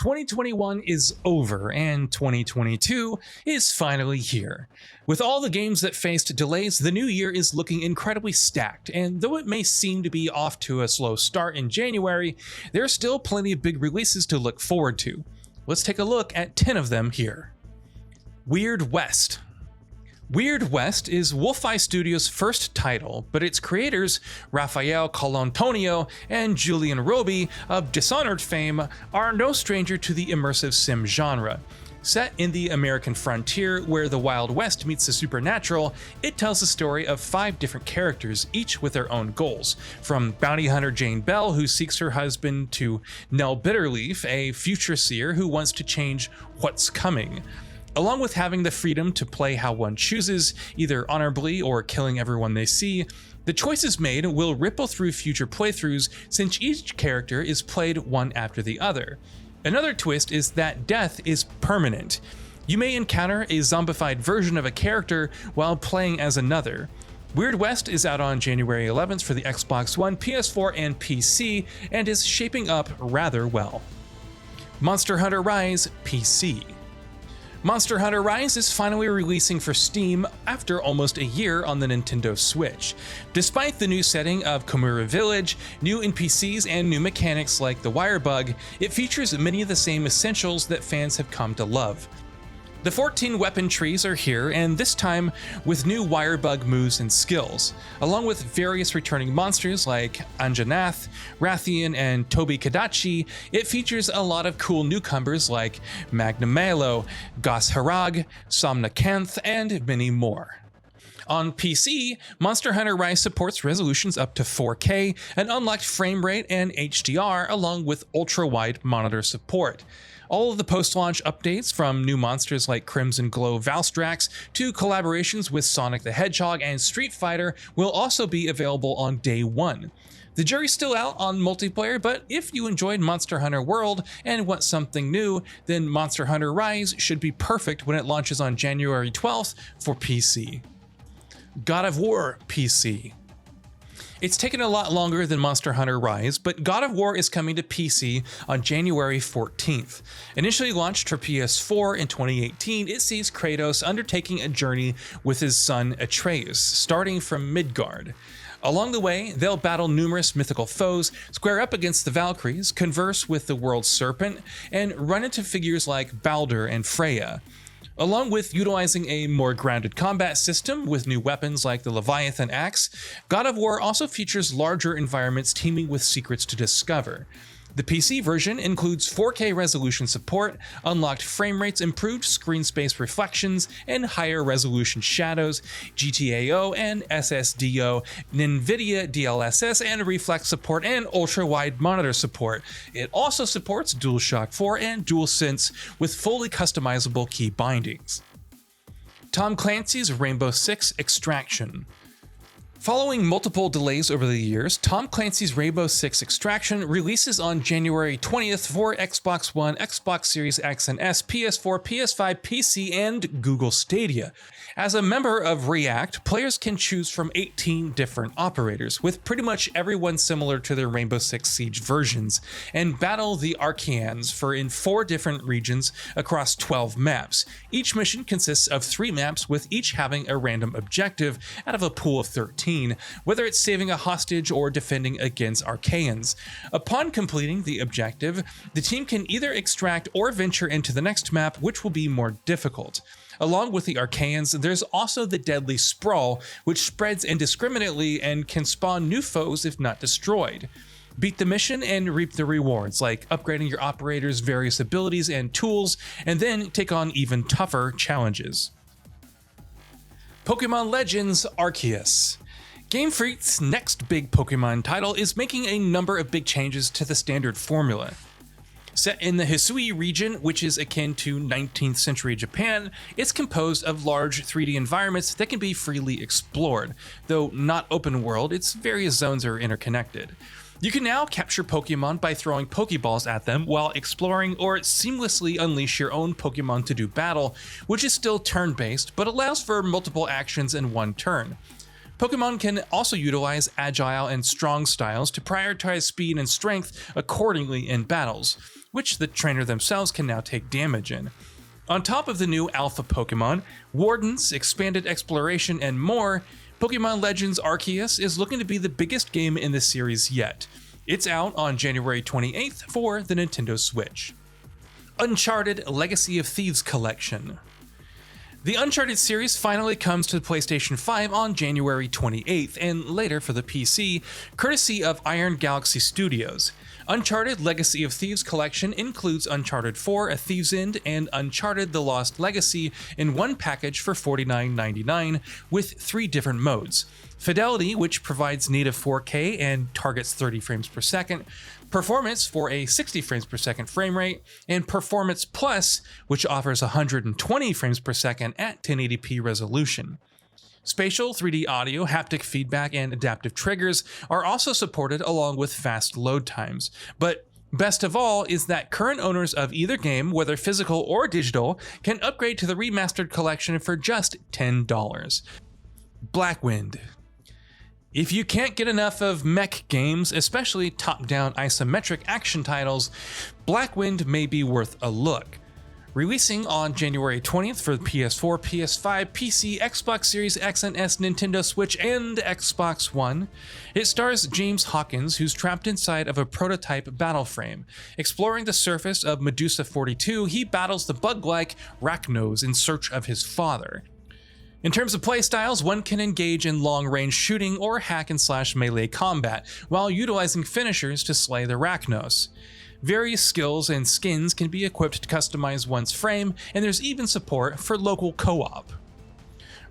2021 is over and 2022 is finally here. With all the games that faced delays, the new year is looking incredibly stacked, and though it may seem to be off to a slow start in January, there are still plenty of big releases to look forward to. Let's take a look at 10 of them here. Weird West. Weird West is Wolfeye Studios' first title, but its creators, Rafael Colantonio and Julian Roby of Dishonored fame, are no stranger to the immersive sim genre. Set in the American frontier where the Wild West meets the supernatural, it tells the story of 5 different characters, each with their own goals. From bounty hunter Jane Bell, who seeks her husband, to Nell Bitterleaf, a future seer who wants to change what's coming. Along with having the freedom to play how one chooses, either honorably or killing everyone they see, the choices made will ripple through future playthroughs since each character is played one after the other. Another twist is that death is permanent. You may encounter a zombified version of a character while playing as another. Weird West is out on January 11th for the Xbox One, PS4, and PC, and is shaping up rather well. Monster Hunter Rise PC. Monster Hunter Rise is finally releasing for Steam after almost a year on the Nintendo Switch. Despite the new setting of Komura Village, new NPCs, and new mechanics like the wire bug, it features many of the same essentials that fans have come to love. The 14 weapon trees are here, and this time with new wire bug moves and skills. Along with various returning monsters like Anjanath, Rathian, and Tobi Kadachi, it features a lot of cool newcomers like Magnamalo, Gos Harag, Somnacanth, and many more. On PC, Monster Hunter Rise supports resolutions up to 4K, an unlocked frame rate, and HDR, along with ultra-wide monitor support. All of the post-launch updates, from new monsters like Crimson Glow Valstrax to collaborations with Sonic the Hedgehog and Street Fighter, will also be available on day one. The jury's still out on multiplayer, but if you enjoyed Monster Hunter World and want something new, then Monster Hunter Rise should be perfect when it launches on January 12th for PC. God of War PC. It's taken a lot longer than Monster Hunter Rise, but God of War is coming to PC on January 14th. Initially launched for PS4 in 2018, it sees Kratos undertaking a journey with his son Atreus, starting from Midgard. Along the way, they'll battle numerous mythical foes, square up against the Valkyries, converse with the world's serpent, and run into figures like Baldur and Freya. Along with utilizing a more grounded combat system with new weapons like the Leviathan Axe, God of War also features larger environments teeming with secrets to discover. The PC version includes 4K resolution support, unlocked frame rates, improved screen space reflections, and higher resolution shadows, GTAO and SSDO, NVIDIA DLSS and reflex support, and ultra-wide monitor support. It also supports DualShock 4 and DualSense with fully customizable key bindings. Tom Clancy's Rainbow Six Extraction. Following multiple delays over the years, Tom Clancy's Rainbow Six Extraction releases on January 20th for Xbox One, Xbox Series X and S, PS4, PS5, PC, and Google Stadia. As a member of React, players can choose from 18 different operators, with pretty much everyone similar to their Rainbow Six Siege versions, and battle the Arceans in 4 different regions across 12 maps. Each mission consists of 3 maps, with each having a random objective out of a pool of 13, whether it's saving a hostage or defending against Arceans. Upon completing the objective, the team can either extract or venture into the next map, which will be more difficult. Along with the Arceans, there's also the deadly Sprawl, which spreads indiscriminately and can spawn new foes if not destroyed. Beat the mission and reap the rewards, like upgrading your operator's various abilities and tools, and then take on even tougher challenges. Pokemon Legends Arceus. Game Freak's next big Pokemon title is making a number of big changes to the standard formula. Set in the Hisui region, which is akin to 19th century Japan, it's composed of large 3D environments that can be freely explored. Though not open world, its various zones are interconnected. You can now capture Pokemon by throwing Pokeballs at them while exploring, or seamlessly unleash your own Pokemon to do battle, which is still turn-based but allows for multiple actions in one turn. Pokemon can also utilize agile and strong styles to prioritize speed and strength accordingly in battles, which the trainer themselves can now take damage in. On top of the new Alpha Pokemon, Wardens, expanded exploration, and more, Pokemon Legends Arceus is looking to be the biggest game in the series yet. It's out on January 28th for the Nintendo Switch. Uncharted Legacy of Thieves Collection. The Uncharted series finally comes to the PlayStation 5 on January 28th, and later for the PC, courtesy of Iron Galaxy Studios. Uncharted Legacy of Thieves Collection includes Uncharted 4: A Thief's End and Uncharted The Lost Legacy in one package for $49.99 with 3 different modes. Fidelity, which provides native 4K and targets 30 frames per second, Performance for a 60 frames per second frame rate, and Performance Plus, which offers 120 frames per second at 1080p resolution. Spatial, 3D audio, haptic feedback, and adaptive triggers are also supported along with fast load times. But best of all is that current owners of either game, whether physical or digital, can upgrade to the remastered collection for just $10. Blackwind. If you can't get enough of mech games, especially top-down isometric action titles, Blackwind may be worth a look. Releasing on January 20th for the PS4, PS5, PC, Xbox Series X and S, Nintendo Switch, and Xbox One, it stars James Hawkins, who's trapped inside of a prototype battle frame. Exploring the surface of Medusa 42, he battles the bug-like Rachnos in search of his father. In terms of playstyles, one can engage in long-range shooting or hack-and-slash melee combat, while utilizing finishers to slay the Rachnos. Various skills and skins can be equipped to customize one's frame, and there's even support for local co-op.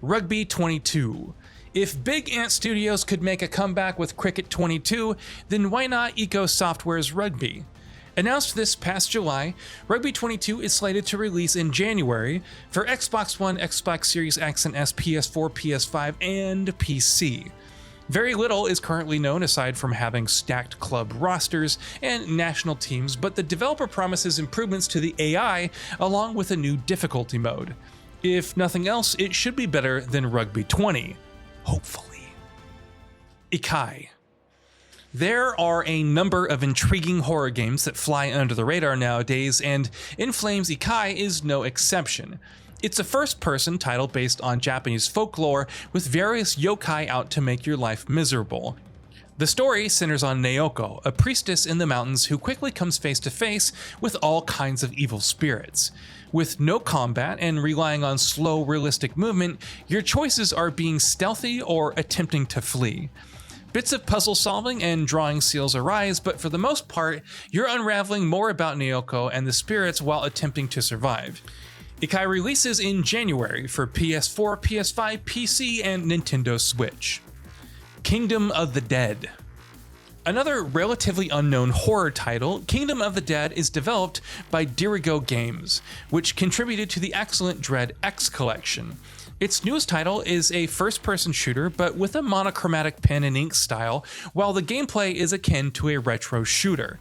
Rugby 22. If Big Ant Studios could make a comeback with Cricket 22, then why not Eco Software's Rugby? Announced this past July, Rugby 22 is slated to release in January for Xbox One, Xbox Series X and S, PS4, PS5, and PC. Very little is currently known aside from having stacked club rosters and national teams, but the developer promises improvements to the AI along with a new difficulty mode. If nothing else, it should be better than Rugby 20. Hopefully. Ikai. There are a number of intriguing horror games that fly under the radar nowadays, and In Flames Ikai is no exception. It's a first-person title based on Japanese folklore with various yokai out to make your life miserable. The story centers on Naoko, a priestess in the mountains who quickly comes face to face with all kinds of evil spirits. With no combat and relying on slow, realistic movement, your choices are being stealthy or attempting to flee. Bits of puzzle solving and drawing seals arise, but for the most part, you're unraveling more about Naoko and the spirits while attempting to survive. Ikai releases in January for PS4, PS5, PC, and Nintendo Switch. Kingdom of the Dead. Another relatively unknown horror title, Kingdom of the Dead is developed by Dirigo Games, which contributed to the excellent Dread X collection. Its newest title is a first-person shooter, but with a monochromatic pen and ink style, while the gameplay is akin to a retro shooter.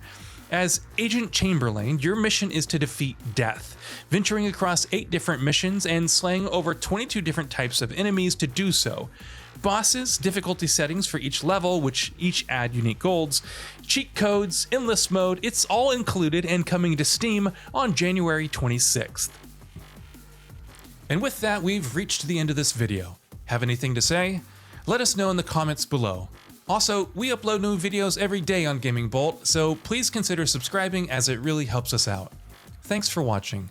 As Agent Chamberlain, your mission is to defeat death, venturing across 8 different missions and slaying over 22 different types of enemies to do so. Bosses, difficulty settings for each level, which each add unique golds, cheat codes, endless mode, it's all included and coming to Steam on January 26th. And with that, we've reached the end of this video. Have anything to say? Let us know in the comments below. Also, we upload new videos every day on Gaming Bolt, so please consider subscribing as it really helps us out. Thanks for watching.